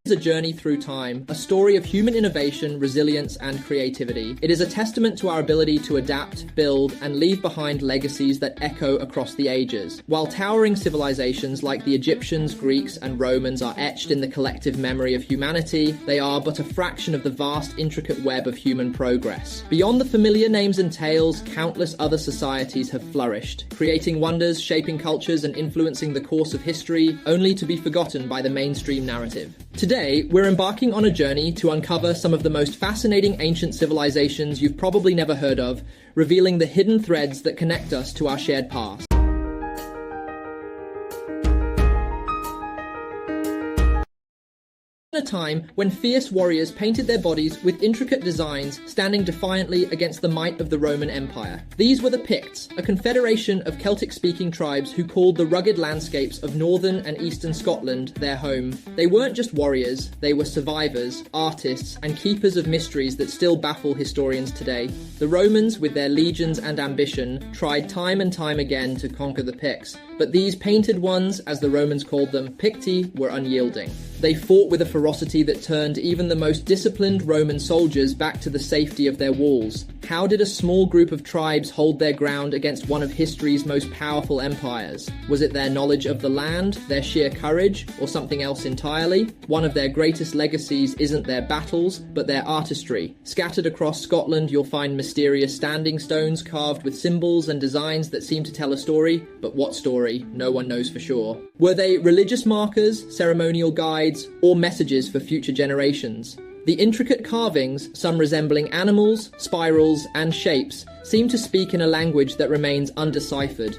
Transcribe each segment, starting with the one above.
A journey through time, a story of human innovation, resilience, and creativity. It is a testament to our ability to adapt, build, and leave behind legacies that echo across the ages. While towering civilizations like the Egyptians, Greeks, and Romans are etched in the collective memory of humanity, they are but a fraction of the vast, intricate web of human progress. Beyond the familiar names and tales, countless other societies have flourished, creating wonders, shaping cultures, and influencing the course of history, only to be forgotten by the mainstream narrative. Today, we're embarking on a journey to uncover some of the most fascinating ancient civilizations you've probably never heard of, revealing the hidden threads that connect us to our shared past. A time when fierce warriors painted their bodies with intricate designs, standing defiantly against the might of the Roman Empire. These were the Picts, a confederation of Celtic-speaking tribes who called the rugged landscapes of northern and eastern Scotland their home. They weren't just warriors, they were survivors, artists, and keepers of mysteries that still baffle historians today. The Romans, with their legions and ambition, tried time and time again to conquer the Picts, but these painted ones, as the Romans called them, Picti, were unyielding. They fought with a ferocity that turned even the most disciplined Roman soldiers back to the safety of their walls. How did a small group of tribes hold their ground against one of history's most powerful empires? Was it their knowledge of the land, their sheer courage, or something else entirely? One of their greatest legacies isn't their battles, but their artistry. Scattered across Scotland, you'll find mysterious standing stones carved with symbols and designs that seem to tell a story, but what story? No one knows for sure. Were they religious markers, ceremonial guides, or messages for future generations? The intricate carvings, some resembling animals, spirals, and shapes, seem to speak in a language that remains undeciphered.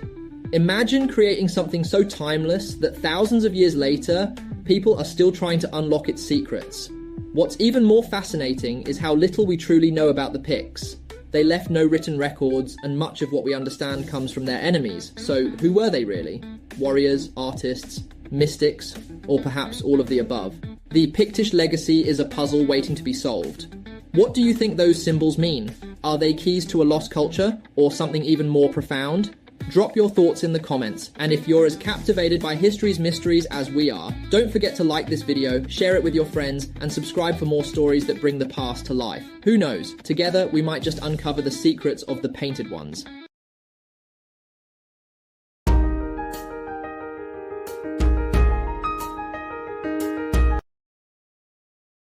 Imagine creating something so timeless that thousands of years later, people are still trying to unlock its secrets. What's even more fascinating is how little we truly know about the Picts. They left no written records, and much of what we understand comes from their enemies. So who were they really? Warriors, artists, mystics, or perhaps all of the above? The Pictish legacy is a puzzle waiting to be solved. What do you think those symbols mean? Are they keys to a lost culture, or something even more profound? Drop your thoughts in the comments, and if you're as captivated by history's mysteries as we are, don't forget to like this video, share it with your friends, and subscribe for more stories that bring the past to life. Who knows, together we might just uncover the secrets of the painted ones.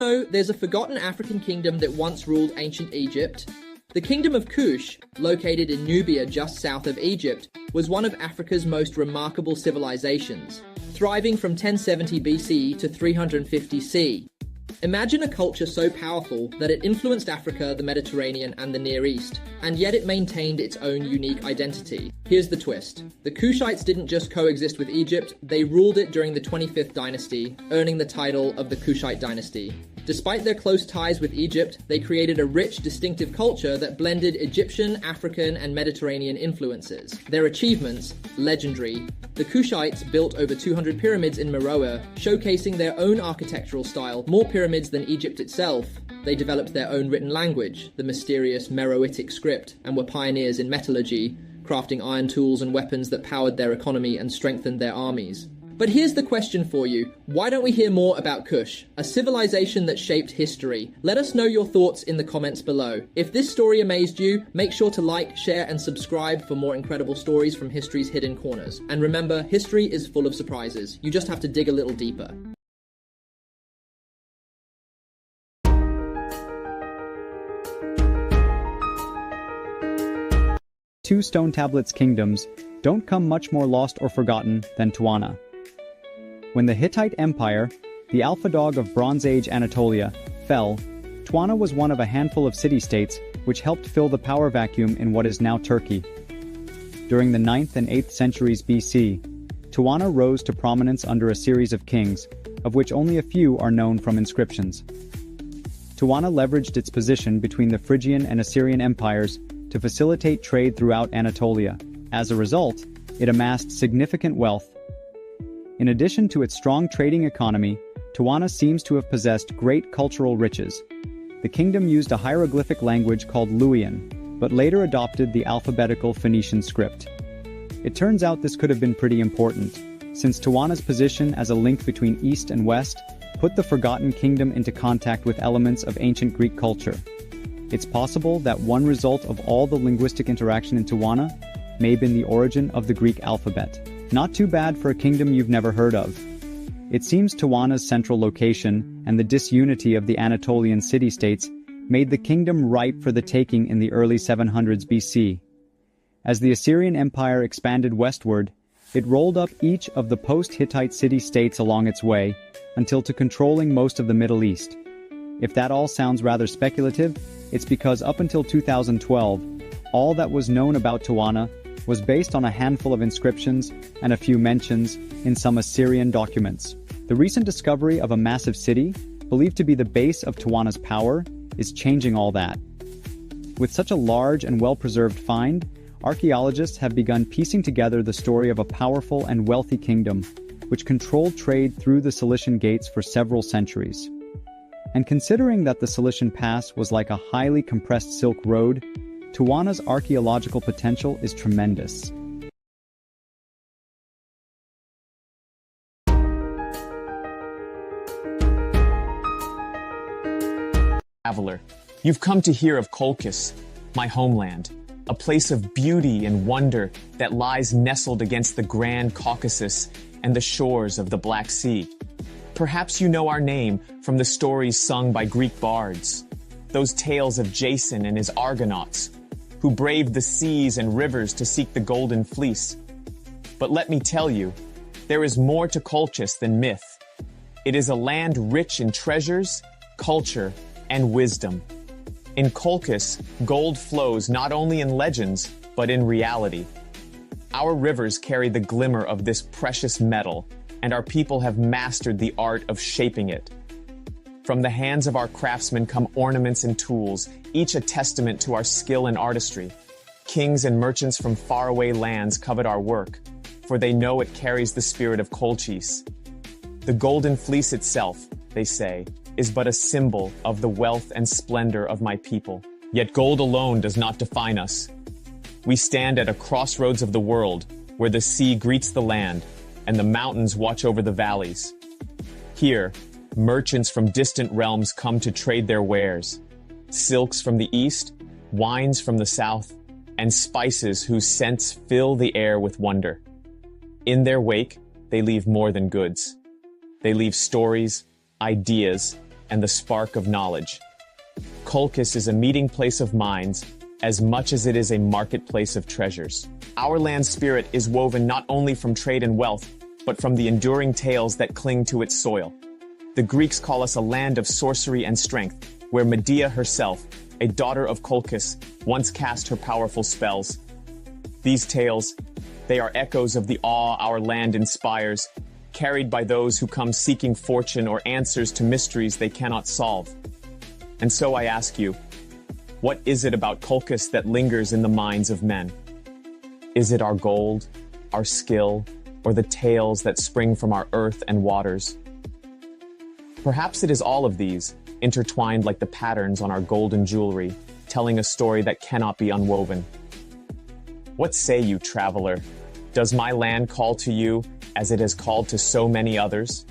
So, there's a forgotten African kingdom that once ruled ancient Egypt. The Kingdom of Kush, located in Nubia just south of Egypt, was one of Africa's most remarkable civilizations, thriving from 1070 BC to 350 C. Imagine a culture so powerful that it influenced Africa, the Mediterranean, and the Near East, and yet it maintained its own unique identity. Here's the twist. The Kushites didn't just coexist with Egypt, they ruled it during the 25th dynasty, earning the title of the Kushite dynasty. Despite their close ties with Egypt, they created a rich, distinctive culture that blended Egyptian, African, and Mediterranean influences. Their achievements, legendary. The Kushites built over 200 pyramids in Meroe, showcasing their own architectural style, more pyramids than Egypt itself. They developed their own written language, the mysterious Meroitic script, and were pioneers in metallurgy, crafting iron tools and weapons that powered their economy and strengthened their armies. But here's the question for you. Why don't we hear more about Kush, a civilization that shaped history? Let us know your thoughts in the comments below. If this story amazed you, make sure to like, share, and subscribe for more incredible stories from history's hidden corners. And remember, history is full of surprises. You just have to dig a little deeper. Two stone tablets kingdoms don't come much more lost or forgotten than Tuana. When the Hittite Empire, the alpha dog of Bronze Age Anatolia, fell, Tuana was one of a handful of city-states which helped fill the power vacuum in what is now Turkey. During the 9th and 8th centuries BC, Tuana rose to prominence under a series of kings, of which only a few are known from inscriptions. Tuana leveraged its position between the Phrygian and Assyrian empires to facilitate trade throughout Anatolia. As a result, it amassed significant wealth. In addition to its strong trading economy, Tuana seems to have possessed great cultural riches. The kingdom used a hieroglyphic language called Luwian, but later adopted the alphabetical Phoenician script. It turns out this could have been pretty important, since Tijuana's position as a link between East and West put the Forgotten Kingdom into contact with elements of ancient Greek culture. It's possible that one result of all the linguistic interaction in Tijuana may have been the origin of the Greek alphabet. Not too bad for a kingdom you've never heard of. It seems Tijuana's central location and the disunity of the Anatolian city-states made the kingdom ripe for the taking in the early 700s BC. As the Assyrian Empire expanded westward, it rolled up each of the post-Hittite city-states along its way, until to controlling most of the Middle East. If that all sounds rather speculative, it's because up until 2012, all that was known about Tijuana was based on a handful of inscriptions and a few mentions in some Assyrian documents. The recent discovery of a massive city, believed to be the base of Tijuana's power, is changing all that. With such a large and well-preserved find, archaeologists have begun piecing together the story of a powerful and wealthy kingdom, which controlled trade through the Cilician Gates for several centuries. And considering that the Cilician Pass was like a highly compressed Silk Road, Tijuana's archaeological potential is tremendous. Traveler, you've come to hear of Colchis, my homeland, a place of beauty and wonder that lies nestled against the Grand Caucasus and the shores of the Black Sea. Perhaps you know our name from the stories sung by Greek bards, those tales of Jason and his Argonauts, who braved the seas and rivers to seek the Golden Fleece. But let me tell you, there is more to Colchis than myth. It is a land rich in treasures, culture, and wisdom. In Colchis, gold flows not only in legends, but in reality. Our rivers carry the glimmer of this precious metal, and our people have mastered the art of shaping it. From the hands of our craftsmen come ornaments and tools, each a testament to our skill and artistry. Kings and merchants from faraway lands covet our work, for they know it carries the spirit of Colchis. The Golden Fleece itself, they say, is but a symbol of the wealth and splendor of my people. Yet gold alone does not define us. We stand at a crossroads of the world, where the sea greets the land, and the mountains watch over the valleys. Here, merchants from distant realms come to trade their wares, silks from the east, wines from the south, and spices whose scents fill the air with wonder. In their wake, they leave more than goods. They leave stories, ideas, and the spark of knowledge. Colchis is a meeting place of minds as much as it is a marketplace of treasures. Our land spirit is woven not only from trade and wealth, but from the enduring tales that cling to its soil. The Greeks call us a land of sorcery and strength, where Medea herself, a daughter of Colchis, once cast her powerful spells. These tales, they are echoes of the awe our land inspires, carried by those who come seeking fortune or answers to mysteries they cannot solve. And so I ask you, what is it about Colchis that lingers in the minds of men? Is it our gold, our skill, or the tales that spring from our earth and waters? Perhaps it is all of these, intertwined like the patterns on our golden jewelry, telling a story that cannot be unwoven. What say you, traveler? Does my land call to you as it has called to so many others?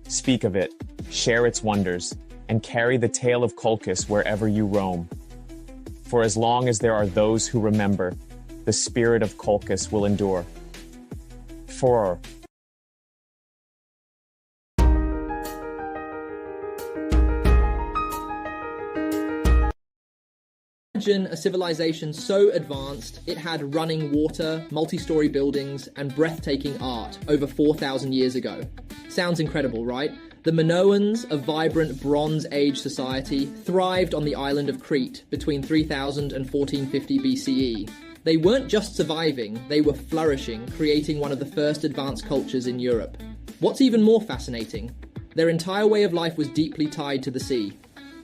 Speak of it, share its wonders, and carry the tale of Colchis wherever you roam. For as long as there are those who remember, the spirit of Colchis will endure. For Imagine a civilization so advanced it had running water, multi-story buildings, and breathtaking art over 4,000 years ago. Sounds incredible, right? The Minoans, a vibrant Bronze Age society, thrived on the island of Crete between 3000 and 1450 BCE. They weren't just surviving, they were flourishing, creating one of the first advanced cultures in Europe. What's even more fascinating, their entire way of life was deeply tied to the sea.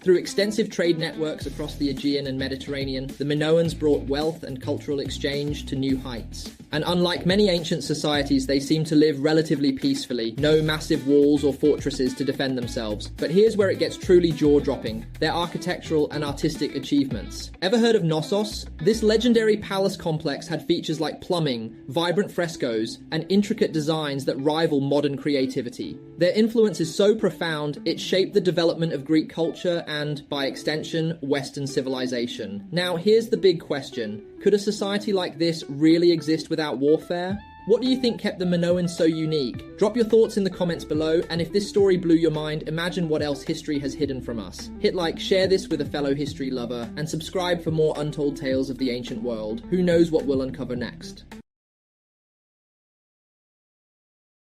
Through extensive trade networks across the Aegean and Mediterranean, the Minoans brought wealth and cultural exchange to new heights. And unlike many ancient societies, they seem to live relatively peacefully, no massive walls or fortresses to defend themselves. But here's where it gets truly jaw-dropping: their architectural and artistic achievements. Ever heard of Knossos? This legendary palace complex had features like plumbing, vibrant frescoes, and intricate designs that rival modern creativity. Their influence is so profound, it shaped the development of Greek culture and, by extension, Western civilization. Now, here's the big question. Could a society like this really exist without warfare? What do you think kept the Minoans so unique? Drop your thoughts in the comments below, and if this story blew your mind, imagine what else history has hidden from us. Hit like, share this with a fellow history lover, and subscribe for more untold tales of the ancient world. Who knows what we'll uncover next?